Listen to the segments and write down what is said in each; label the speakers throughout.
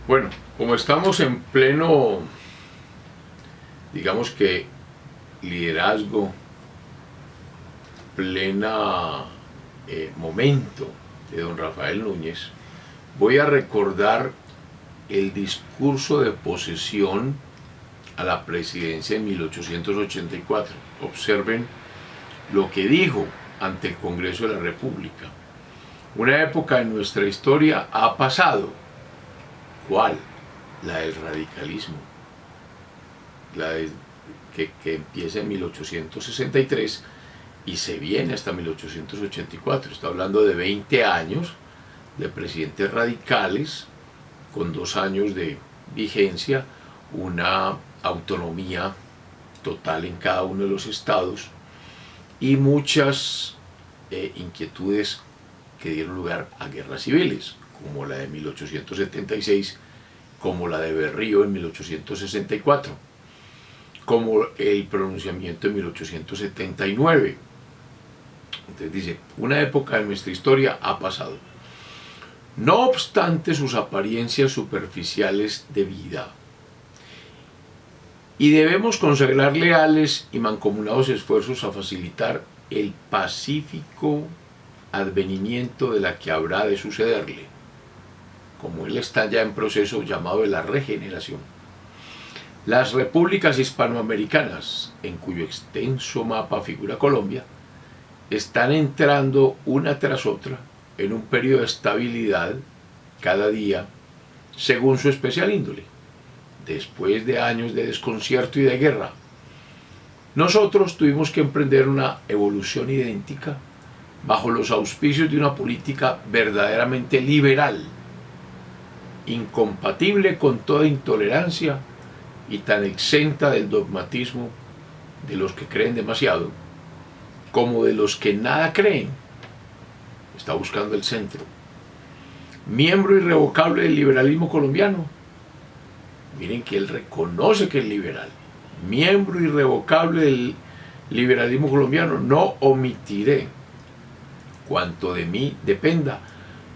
Speaker 1: Bueno, como estamos en pleno, digamos que liderazgo, plena momento de don Rafael Núñez, voy a recordar el discurso de posesión a la presidencia en 1884. Observen lo que dijo ante el Congreso de la República. Una época en nuestra historia ha pasado. ¿Cuál? La del radicalismo. Que empieza en 1863 y se viene hasta 1884. Está hablando de 20 años de presidentes radicales con 2 años de vigencia, una autonomía total en cada uno de los estados y muchas inquietudes que dieron lugar a guerras civiles, como la de 1876, como la de Berrío en 1864, como el pronunciamiento de 1879. Entonces dice, una época de nuestra historia ha pasado. No obstante sus apariencias superficiales de vida, y debemos consagrar leales y mancomunados esfuerzos a facilitar el pacífico advenimiento de la que habrá de sucederle, como él está ya en proceso llamado de la regeneración. Las repúblicas hispanoamericanas, en cuyo extenso mapa figura Colombia, están entrando una tras otra en un periodo de estabilidad cada día según su especial índole, después de años de desconcierto y de guerra. Nosotros tuvimos que emprender una evolución idéntica bajo los auspicios de una política verdaderamente liberal, incompatible con toda intolerancia y tan exenta del dogmatismo de los que creen demasiado como de los que nada creen. Está buscando el centro. Miembro irrevocable del liberalismo colombiano. Miren que él reconoce que es liberal. Miembro irrevocable del liberalismo colombiano. No omitiré cuanto de mí dependa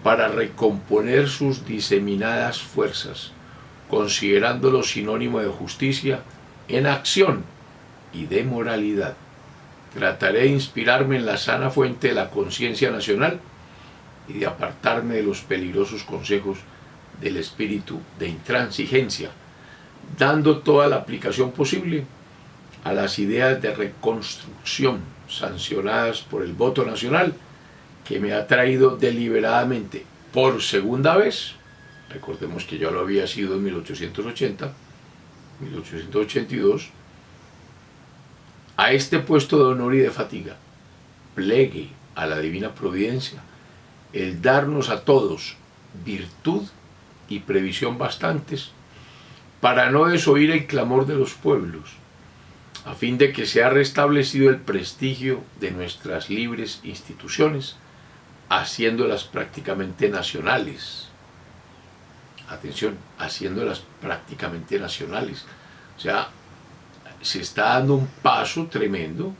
Speaker 1: para recomponer sus diseminadas fuerzas, considerándolo sinónimo de justicia en acción y de moralidad. Trataré de inspirarme en la sana fuente de la conciencia nacional y de apartarme de los peligrosos consejos del espíritu de intransigencia, dando toda la aplicación posible a las ideas de reconstrucción sancionadas por el voto nacional que me ha traído deliberadamente por segunda vez, recordemos que ya lo había sido en 1880, 1882, a este puesto de honor y de fatiga. Plegue a la divina providencia el darnos a todos virtud y previsión bastantes para no desoír el clamor de los pueblos, a fin de que sea restablecido el prestigio de nuestras libres instituciones, haciéndolas prácticamente nacionales. Atención, haciéndolas prácticamente nacionales. O sea, se está dando un paso tremendo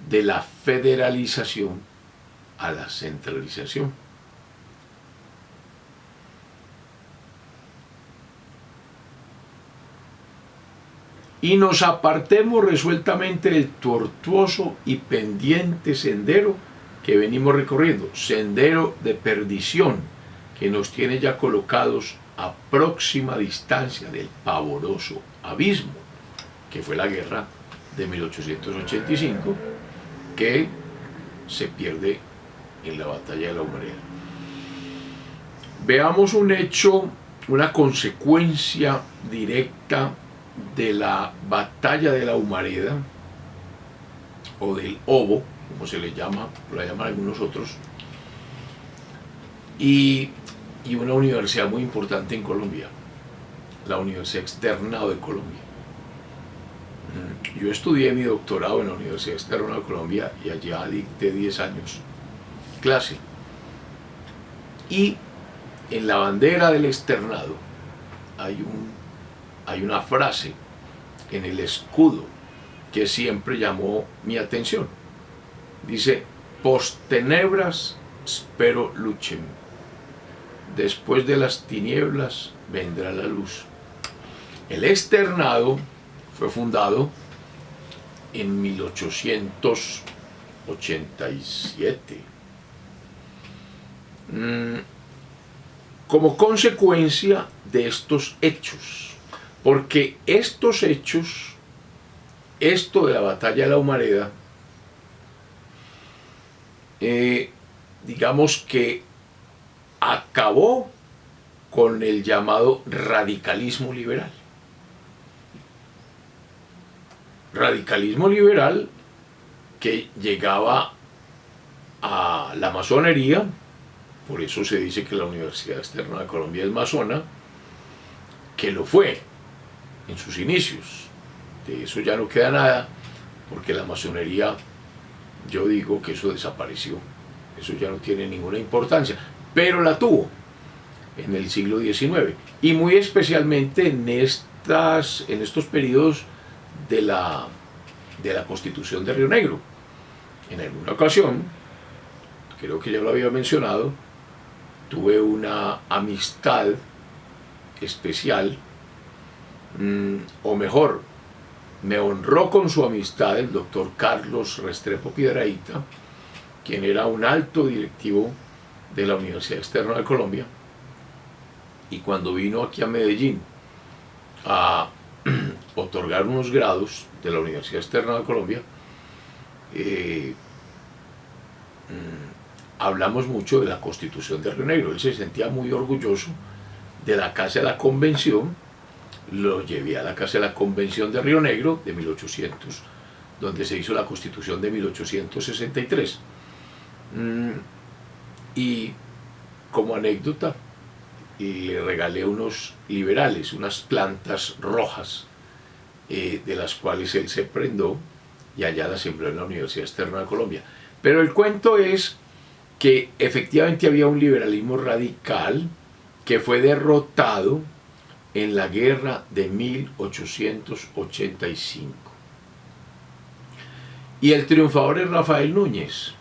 Speaker 1: de la federalización a la centralización. Y nos apartemos resueltamente del tortuoso y pendiente sendero que venimos recorriendo, sendero de perdición que nos tiene ya colocados a próxima distancia del pavoroso abismo, que fue la guerra de 1885, que se pierde en la batalla de la Humareda. Veamos un hecho, una consecuencia directa de la batalla de la Humareda, o del Obo, como se le llama, la llaman algunos otros, y una universidad muy importante en Colombia, la Universidad Externado de Colombia. Yo estudié mi doctorado en la Universidad Externado de Colombia y allá dicté 10 años clase. Y en la bandera del externado hay una frase en el escudo que siempre llamó mi atención. Dice, post tenebras spero lucem. después de las tinieblas vendrá la luz. El externado fue fundado en 1887. Como consecuencia de estos hechos, porque estos hechos, esto de la batalla de la Humareda, digamos que acabó con el llamado radicalismo liberal. Radicalismo liberal que llegaba a la masonería, por eso se dice que la Universidad Externa de Colombia es masona, que lo fue en sus inicios. De eso ya no queda nada, porque la masonería, yo digo que eso desapareció, eso ya no tiene ninguna importancia, pero la tuvo en el siglo XIX, y muy especialmente en estos periodos de la Constitución de Río Negro. En alguna ocasión, creo que ya lo había mencionado, tuve una amistad especial, o mejor, me honró con su amistad el doctor Carlos Restrepo Piedrahita, quien era un alto directivo de la Universidad Externa de Colombia, y cuando vino aquí a Medellín a otorgar unos grados de la Universidad Externa de Colombia, hablamos mucho de la Constitución de Río Negro. Él se sentía muy orgulloso de la Casa de la Convención. Lo llevé a la Casa de la Convención de Río Negro de 1800, donde se hizo la Constitución de 1863. Y como anécdota, le regalé unos liberales, unas plantas rojas, de las cuales él se prendó y allá las sembró en la Universidad Externa de Colombia. Pero el cuento es que efectivamente había un liberalismo radical que fue derrotado en la guerra de 1885. Y el triunfador es Rafael Núñez.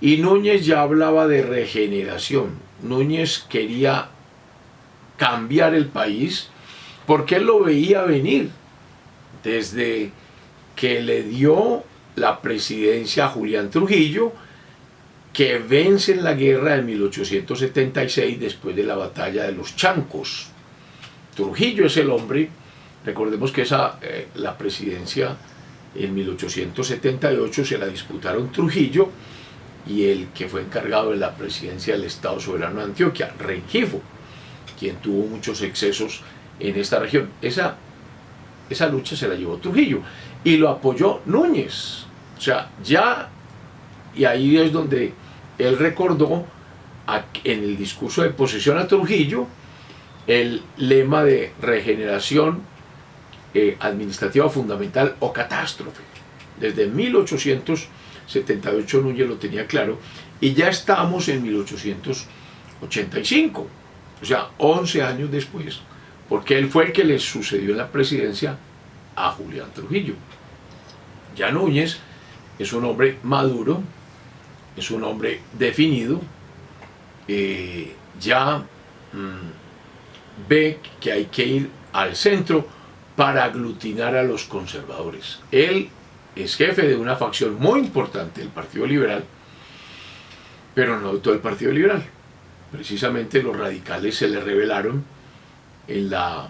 Speaker 1: Y Núñez ya hablaba de regeneración. Núñez quería cambiar el país porque él lo veía venir desde que le dio la presidencia a Julián Trujillo, que vence en la guerra de 1876 después de la batalla de los Chancos. Trujillo es el hombre, recordemos que la presidencia en 1878 se la disputaron Trujillo y el que fue encargado de la presidencia del Estado Soberano de Antioquia, Rengifo, quien tuvo muchos excesos en esta región. Esa lucha se la llevó Trujillo y lo apoyó Núñez. O sea, ya, y ahí es donde él recordó en el discurso de posesión a Trujillo el lema de regeneración administrativa fundamental o catástrofe. Desde 1878 Núñez lo tenía claro y ya estamos en 1885, o sea, 11 años después, porque él fue el que le sucedió en la presidencia a Julián Trujillo. Ya Núñez es un hombre maduro, es un hombre definido, ya ve que hay que ir al centro para aglutinar a los conservadores. Él es jefe de una facción muy importante del Partido Liberal, pero no de todo el Partido Liberal. Precisamente los radicales se le rebelaron en la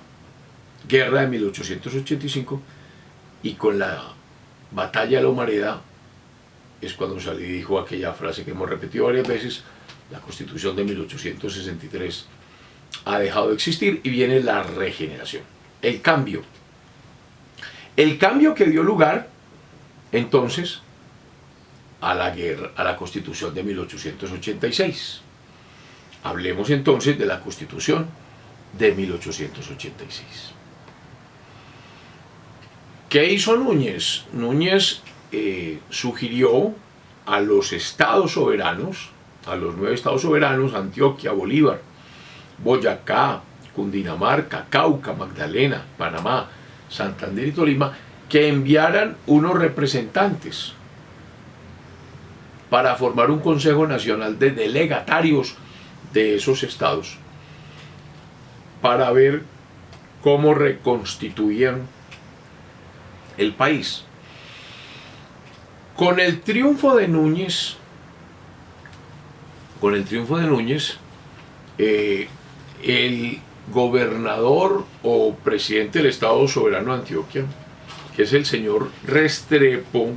Speaker 1: guerra de 1885 y con la batalla de la Humareda es cuando salió y dijo aquella frase que hemos repetido varias veces: la Constitución de 1863 ha dejado de existir y viene la regeneración, el cambio que dio lugar entonces a la Constitución de 1886. Hablemos entonces de la Constitución de 1886. ¿Qué hizo Núñez? Núñez sugirió a los estados soberanos, a los 9 estados soberanos, Antioquia, Bolívar, Boyacá, Cundinamarca, Cauca, Magdalena, Panamá, Santander y Tolima, que enviaran unos representantes para formar un Consejo Nacional de Delegatarios de esos estados para ver cómo reconstituían el país. Con el triunfo de Núñez, el gobernador o presidente del Estado Soberano de Antioquia, que es el señor Restrepo,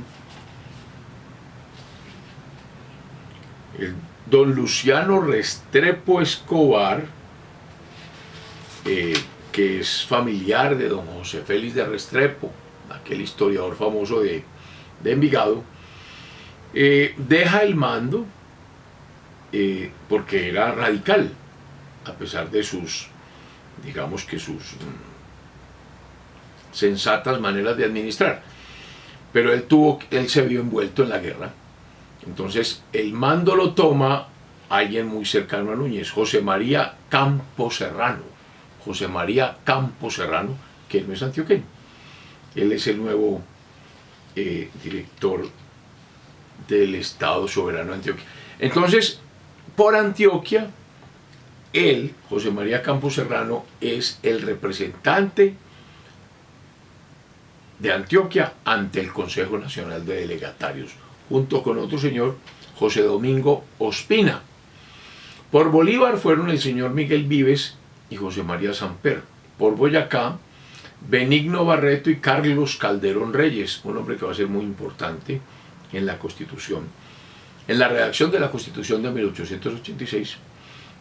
Speaker 1: el don Luciano Restrepo Escobar, que es familiar de don José Félix de Restrepo, aquel historiador famoso de Envigado, deja el mando porque era radical, a pesar de sus, digamos que sus sensatas maneras de administrar, pero él se vio envuelto en la guerra. Entonces el mando lo toma alguien muy cercano a Núñez, José María Campo Serrano, que no es antioqueño. Él es el nuevo director del Estado Soberano de Antioquia. Entonces, por Antioquia, él, José María Campo Serrano, es el representante de Antioquia ante el Consejo Nacional de Delegatarios, junto con otro señor, José Domingo Ospina. Por Bolívar fueron el señor Miguel Vives y José María Samper. Por Boyacá, Benigno Barreto y Carlos Calderón Reyes, un hombre que va a ser muy importante en la Constitución, en la redacción de la Constitución de 1886.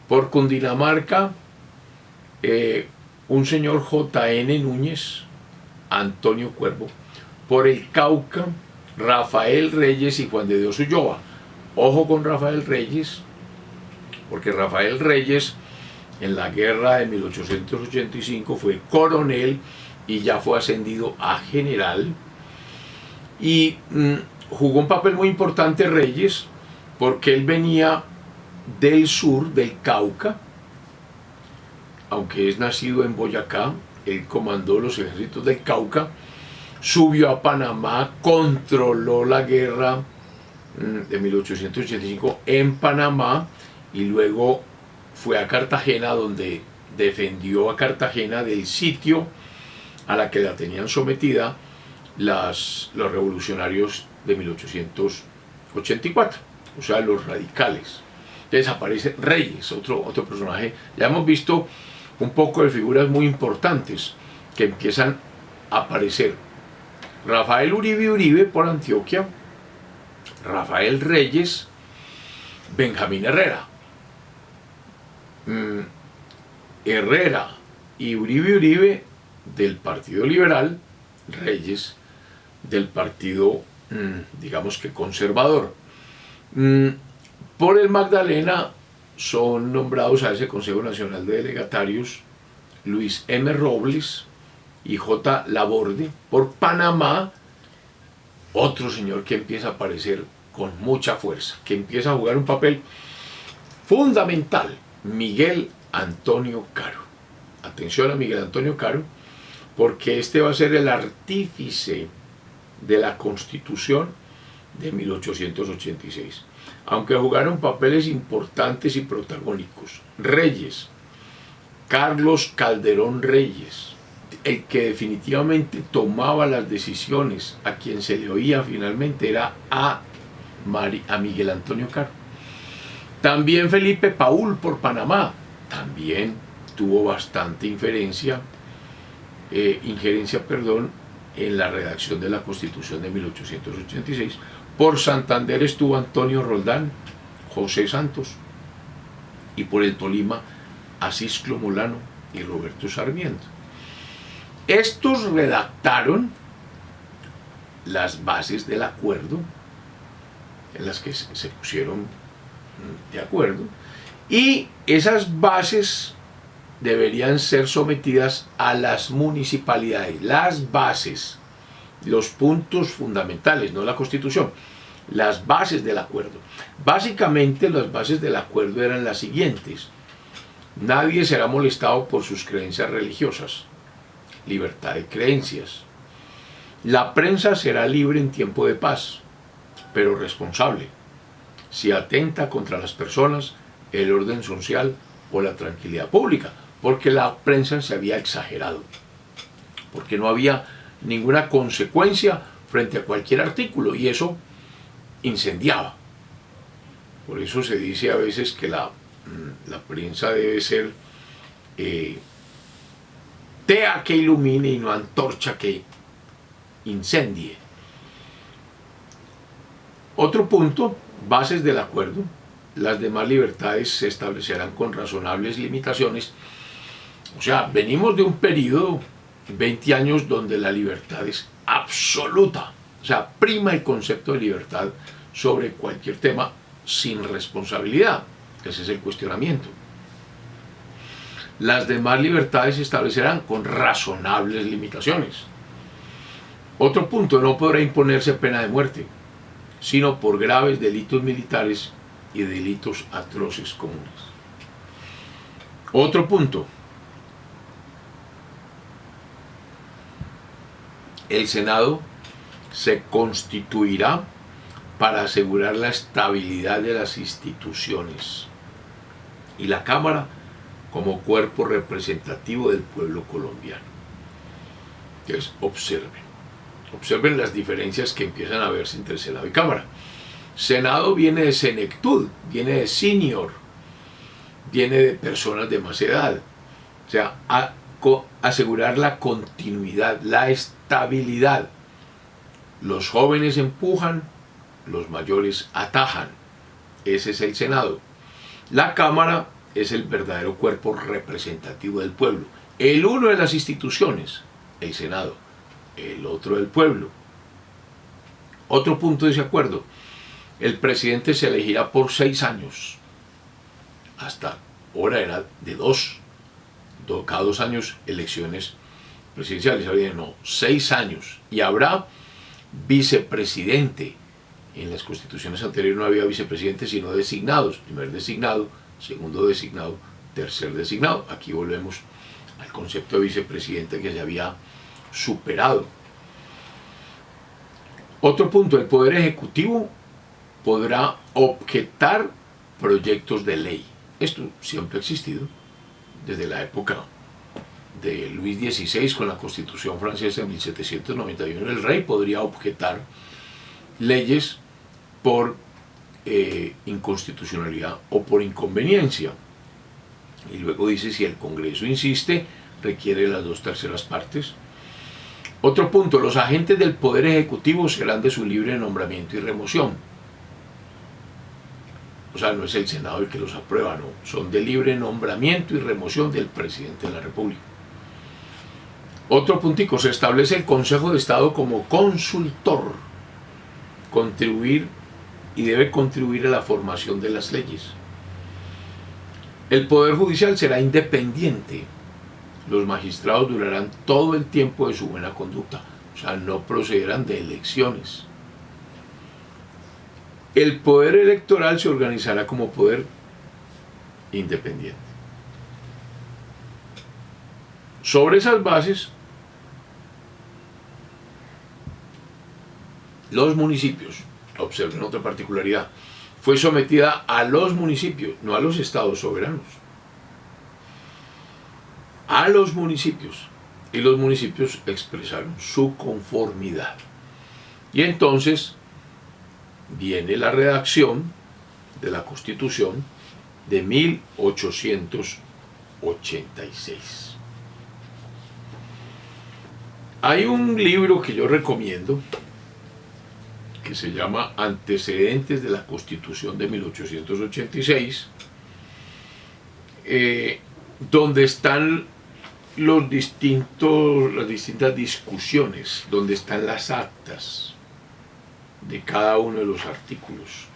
Speaker 1: Por Cundinamarca, un señor J.N. Núñez, Antonio Cuervo. Por el Cauca, Rafael Reyes y Juan de Dios Ulloa. Ojo con Rafael Reyes, porque Rafael Reyes en la guerra de 1885 fue coronel y ya fue ascendido a general, y jugó un papel muy importante Reyes, porque él venía del sur, del Cauca, aunque es nacido en Boyacá. Él comandó los ejércitos del Cauca, subió a Panamá, controló la guerra de 1885 en Panamá, y luego fue a Cartagena, donde defendió a Cartagena del sitio a la que la tenían sometida los revolucionarios de 1884, o sea, los radicales. Entonces aparece Reyes, otro personaje. Ya hemos visto un poco de figuras muy importantes que empiezan a aparecer. Rafael Uribe por Antioquia, Rafael Reyes, Benjamín Herrera. Herrera y Uribe del Partido Liberal, Reyes del Partido, digamos que conservador. Por el Magdalena son nombrados a ese Consejo Nacional de Delegatarios Luis M. Robles y J. Laborde. Por Panamá, otro señor que empieza a aparecer con mucha fuerza, que empieza a jugar un papel fundamental, Miguel Antonio Caro. Atención a Miguel Antonio Caro, porque este va a ser el artífice de la Constitución de 1886. Aunque jugaron papeles importantes y protagónicos, Reyes, Carlos Calderón Reyes, el que definitivamente tomaba las decisiones, a quien se le oía finalmente, era a Miguel Antonio Caro. También Felipe Paúl por Panamá, también tuvo bastante injerencia, en la redacción de la Constitución de 1886. Por Santander estuvo Antonio Roldán, José Santos, y por el Tolima, Asisclo Molano y Roberto Sarmiento. Estos redactaron las bases del acuerdo, en las que se pusieron de acuerdo, y esas bases deberían ser sometidas a las municipalidades. Las bases, los puntos fundamentales, no la Constitución, las bases del acuerdo. Básicamente las bases del acuerdo eran las siguientes: nadie será molestado por sus creencias religiosas, libertad de creencias, la prensa será libre en tiempo de paz, pero responsable. Si atenta contra las personas, el orden social o la tranquilidad pública, porque la prensa se había exagerado, porque no había ninguna consecuencia frente a cualquier artículo y eso incendiaba. Por eso se dice a veces que la prensa debe ser tea que ilumine y no antorcha que incendie. Otro punto, bases del acuerdo. Las demás libertades se establecerán con razonables limitaciones. O sea, venimos de un periodo, 20 años, donde la libertad es absoluta. O sea, prima el concepto de libertad sobre cualquier tema sin responsabilidad. Ese es el cuestionamiento. Las demás libertades se establecerán con razonables limitaciones. Otro punto, no podrá imponerse pena de muerte, sino por graves delitos militares y delitos atroces comunes. Otro punto, el Senado se constituirá para asegurar la estabilidad de las instituciones y la Cámara como cuerpo representativo del pueblo colombiano. Entonces, observen las diferencias que empiezan a verse entre Senado y Cámara. Senado viene de senectud, viene de senior, viene de personas de más edad. O sea, asegurar la continuidad, la estabilidad. Los jóvenes empujan, los mayores atajan. Ese es el Senado. La Cámara es el verdadero cuerpo representativo del pueblo. El uno de las instituciones, el Senado, el otro del pueblo. Otro punto de ese acuerdo, el presidente se elegirá por 6 años. Hasta ahora era de 2. Cada 2 años elecciones presidenciales. Ahora no, 6 años. Y habrá vicepresidente. En las constituciones anteriores no había vicepresidente sino designados. Primer designado, segundo designado, tercer designado. Aquí volvemos al concepto de vicepresidente que se había superado. Otro punto, el Poder Ejecutivo podrá objetar proyectos de ley. Esto siempre ha existido desde la época de Luis XVI con la Constitución francesa en 1791. El rey podría objetar leyes por inconstitucionalidad o por inconveniencia. Y luego dice, si el Congreso insiste, requiere las 2/3 partes. Otro punto, los agentes del Poder Ejecutivo serán de su libre nombramiento y remoción. O sea, no es el Senado el que los aprueba, no. Son de libre nombramiento y remoción del presidente de la República. Otro puntico, se establece el Consejo de Estado como consultor, debe contribuir a la formación de las leyes. El Poder Judicial será independiente. Los magistrados durarán todo el tiempo de su buena conducta, o sea, no procederán de elecciones. El poder electoral se organizará como poder independiente. Sobre esas bases, los municipios, observen otra particularidad, fue sometida a los municipios, no a los estados soberanos, a los municipios, y los municipios expresaron su conformidad. Y entonces viene la redacción de la Constitución de 1886. Hay un libro que yo recomiendo que se llama Antecedentes de la Constitución de 1886, donde están las distintas discusiones, donde están las actas de cada uno de los artículos.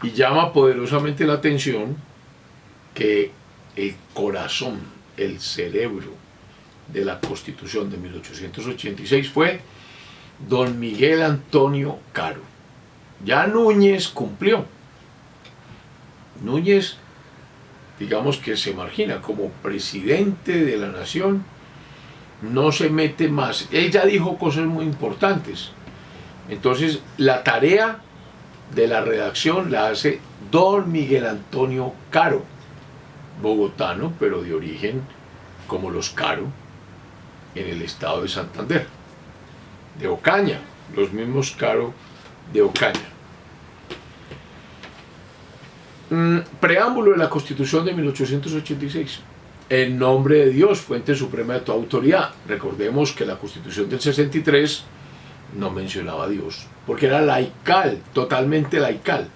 Speaker 1: Y llama poderosamente la atención que el corazón, el cerebro de la Constitución de 1886 fue don Miguel Antonio Caro. Ya Núñez cumplió. Núñez, digamos que se margina como presidente de la nación, no se mete más. Él ya dijo cosas muy importantes. Entonces, la tarea de la redacción la hace don Miguel Antonio Caro, bogotano, pero de origen como los Caro, en el estado de Santander, de Ocaña, los mismos Caro de Ocaña. Preámbulo de la Constitución de 1886. En nombre de Dios, fuente suprema de toda autoridad. Recordemos que la Constitución del 63 no mencionaba a Dios, porque era laical, totalmente laical.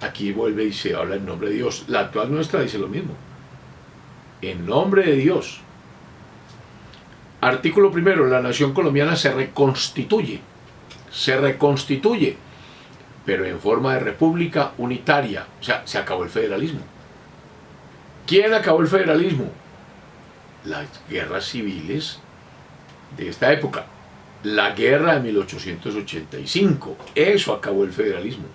Speaker 1: Aquí vuelve y se habla en nombre de Dios. La actual nuestra dice lo mismo. En nombre de Dios. Artículo primero, la nación colombiana se reconstituye, pero en forma de república unitaria. O sea, se acabó el federalismo. ¿Quién acabó el federalismo? Las guerras civiles de esta época. La guerra de 1885, eso acabó el federalismo.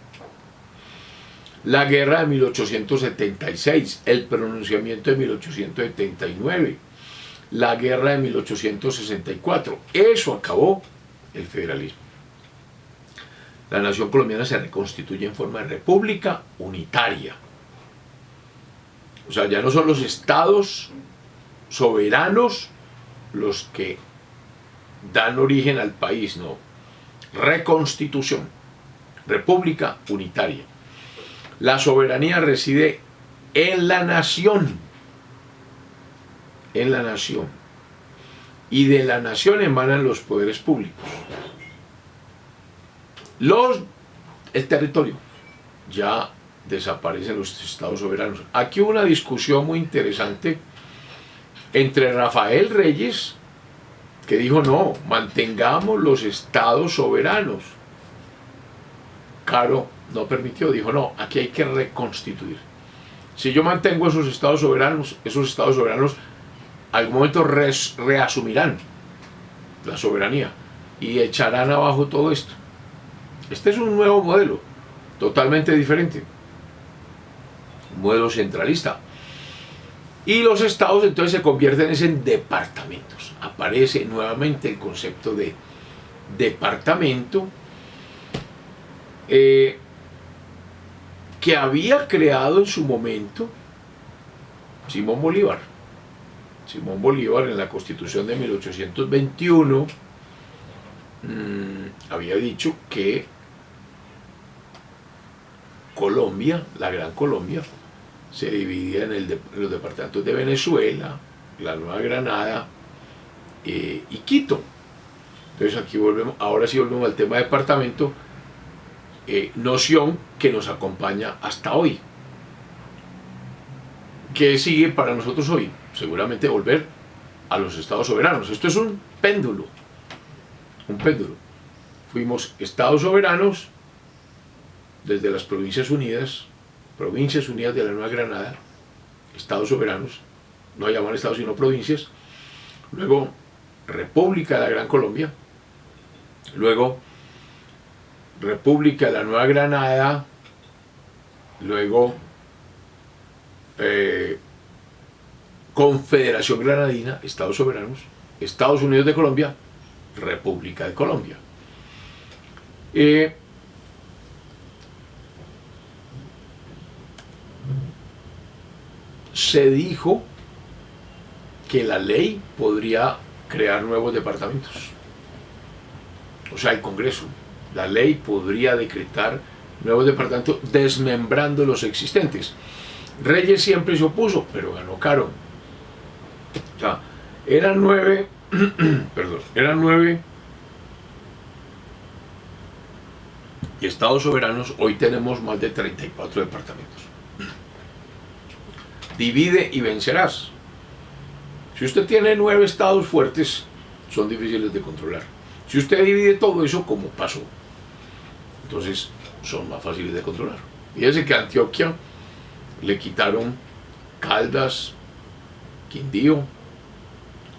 Speaker 1: La guerra de 1876, el pronunciamiento de 1879. La guerra de 1864, eso acabó el federalismo. La nación colombiana se reconstituye en forma de república unitaria. O sea, ya no son los estados soberanos los que dan origen al país, no. Reconstitución, república unitaria. La soberanía reside en la nación. En la nación. Y de la nación emanan los poderes públicos. El territorio. Ya desaparecen los estados soberanos. Aquí hubo una discusión muy interesante entre Rafael Reyes, que dijo no, mantengamos los estados soberanos. Caro no permitió, dijo no, aquí hay que reconstituir. Si yo mantengo esos estados soberanos algún momento reasumirán la soberanía y echarán abajo todo esto. Este es un nuevo modelo, totalmente diferente, un modelo centralista. Y los estados entonces se convierten en departamentos. Aparece nuevamente el concepto de departamento que había creado en su momento Simón Bolívar. Simón Bolívar en la Constitución de 1821 había dicho que Colombia, la Gran Colombia, se dividía en los departamentos de Venezuela, la Nueva Granada y Quito. Entonces aquí volvemos, ahora sí volvemos al tema de departamento, noción que nos acompaña hasta hoy. ¿Qué sigue para nosotros hoy? Seguramente volver a los estados soberanos. Esto es un péndulo. Un péndulo. Fuimos estados soberanos desde las Provincias Unidas de la Nueva Granada, estados soberanos, no llaman estados sino provincias, luego República de la Gran Colombia, luego República de la Nueva Granada, luego Confederación Granadina, estados soberanos, Estados Unidos de Colombia, República de Colombia. Se dijo que la ley podría crear nuevos departamentos. O sea, el Congreso, la ley podría decretar nuevos departamentos desmembrando los existentes. Reyes siempre se opuso, pero ganó Caro. O sea, eran 9, eran 9 y estados soberanos, hoy tenemos más de 34 departamentos. Divide y vencerás. Si usted tiene 9 estados fuertes, son difíciles de controlar. Si usted divide todo eso, como pasó, entonces son más fáciles de controlar. Fíjese que a Antioquia le quitaron Caldas, Quindío,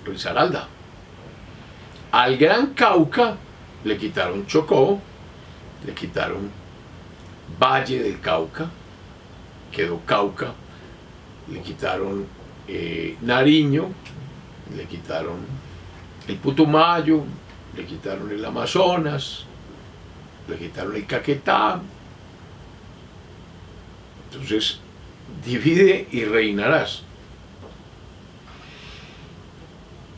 Speaker 1: Risaralda. Al Gran Cauca le quitaron Chocó, le quitaron Valle del Cauca, quedó Cauca, le quitaron Nariño, le quitaron el Putumayo, le quitaron el Amazonas, le quitaron el Caquetá, Entonces, divide y reinarás.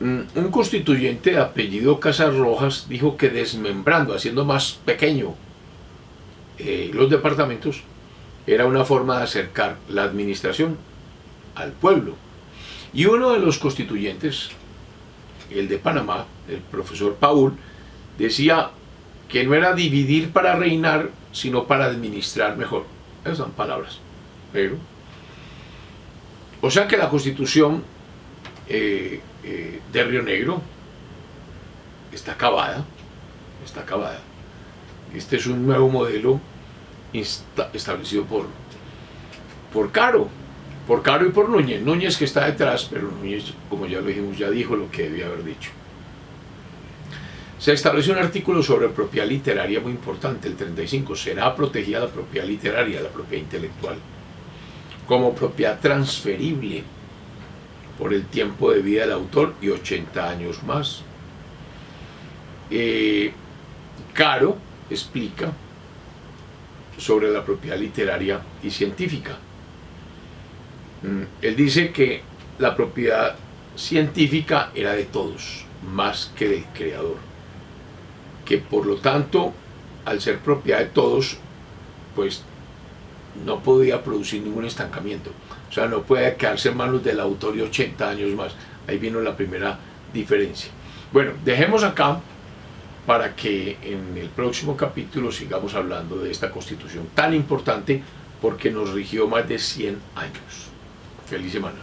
Speaker 1: Un constituyente de apellido Casas Rojas dijo que desmembrando, haciendo más pequeño los departamentos, era una forma de acercar la administración al pueblo. Y uno de los constituyentes, el de Panamá, el profesor Paul, decía que no era dividir para reinar, sino para administrar mejor. Esas son palabras. Pero, o sea que la Constitución de Río Negro está acabada. Está acabada. Este es un nuevo modelo establecido por Caro y por Núñez. Núñez que está detrás, pero Núñez, como ya lo dijimos, ya dijo lo que debía haber dicho. Se establece un artículo sobre propiedad literaria muy importante, el 35. Será protegida la propiedad literaria, la propiedad intelectual, como propiedad transferible por el tiempo de vida del autor y 80 años más. Caro explica sobre la propiedad literaria y científica. Él dice que la propiedad científica era de todos, más que del creador, que por lo tanto, al ser propiedad de todos, pues no podía producir ningún estancamiento. O sea, no puede quedarse en manos del autor y 80 años más. Ahí vino la primera diferencia. Bueno, dejemos acá para que en el próximo capítulo sigamos hablando de esta Constitución tan importante porque nos rigió más de 100 años. Feliz semana.